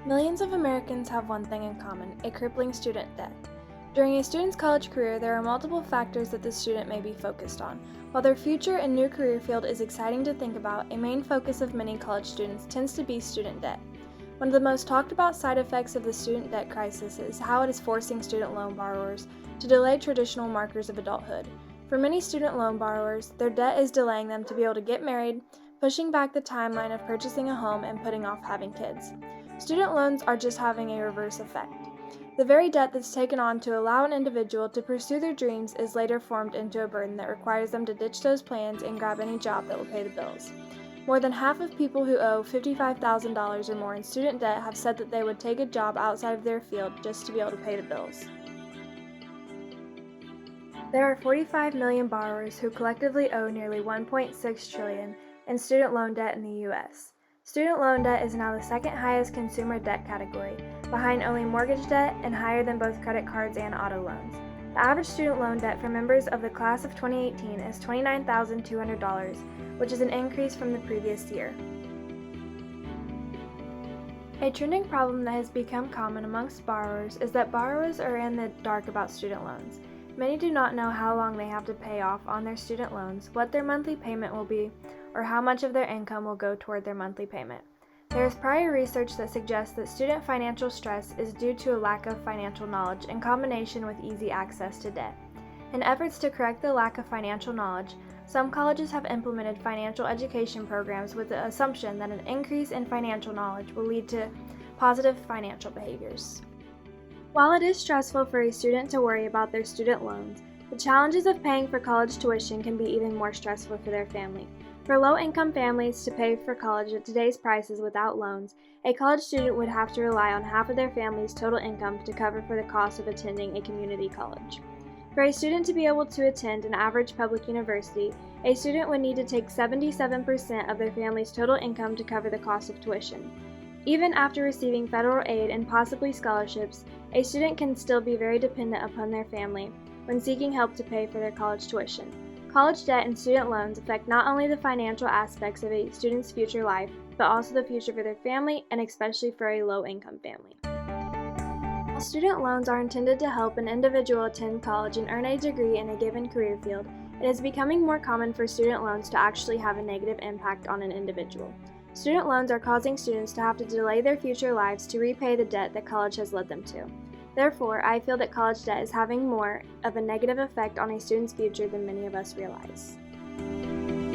Millions of Americans have one thing in common: a crippling student debt. During a student's college career, there are multiple factors that the student may be focused on. While their future and new career field is exciting to think about, a main focus of many college students tends to be student debt. One of the most talked about side effects of the student debt crisis is how it is forcing student loan borrowers to delay traditional markers of adulthood. For many student loan borrowers, their debt is delaying them to be able to get married, pushing back the timeline of purchasing a home, and putting off having kids. Student loans are just having a reverse effect. The very debt that's taken on to allow an individual to pursue their dreams is later formed into a burden that requires them to ditch those plans and grab any job that will pay the bills. More than half of people who owe $55,000 or more in student debt have said that they would take a job outside of their field just to be able to pay the bills. There are 45 million borrowers who collectively owe nearly $1.6 trillion in student loan debt in the U.S. Student loan debt is now the second highest consumer debt category, behind only mortgage debt and higher than both credit cards and auto loans. The average student loan debt for members of the class of 2018 is $29,200, which is an increase from the previous year. A trending problem that has become common amongst borrowers is that borrowers are in the dark about student loans. Many do not know how long they have to pay off on their student loans, what their monthly payment will be, or how much of their income will go toward their monthly payment. There is prior research that suggests that student financial stress is due to a lack of financial knowledge in combination with easy access to debt. In efforts to correct the lack of financial knowledge, some colleges have implemented financial education programs with the assumption that an increase in financial knowledge will lead to positive financial behaviors. While it is stressful for a student to worry about their student loans, the challenges of paying for college tuition can be even more stressful for their family. For low-income families to pay for college at today's prices without loans, a college student would have to rely on half of their family's total income to cover for the cost of attending a community college. For a student to be able to attend an average public university, a student would need to take 77% of their family's total income to cover the cost of tuition. Even after receiving federal aid and possibly scholarships, a student can still be very dependent upon their family when seeking help to pay for their college tuition. College debt and student loans affect not only the financial aspects of a student's future life, but also the future for their family and especially for a low-income family. While student loans are intended to help an individual attend college and earn a degree in a given career field, it is becoming more common for student loans to actually have a negative impact on an individual. Student loans are causing students to have to delay their future lives to repay the debt that college has led them to. Therefore, I feel that college debt is having more of a negative effect on a student's future than many of us realize.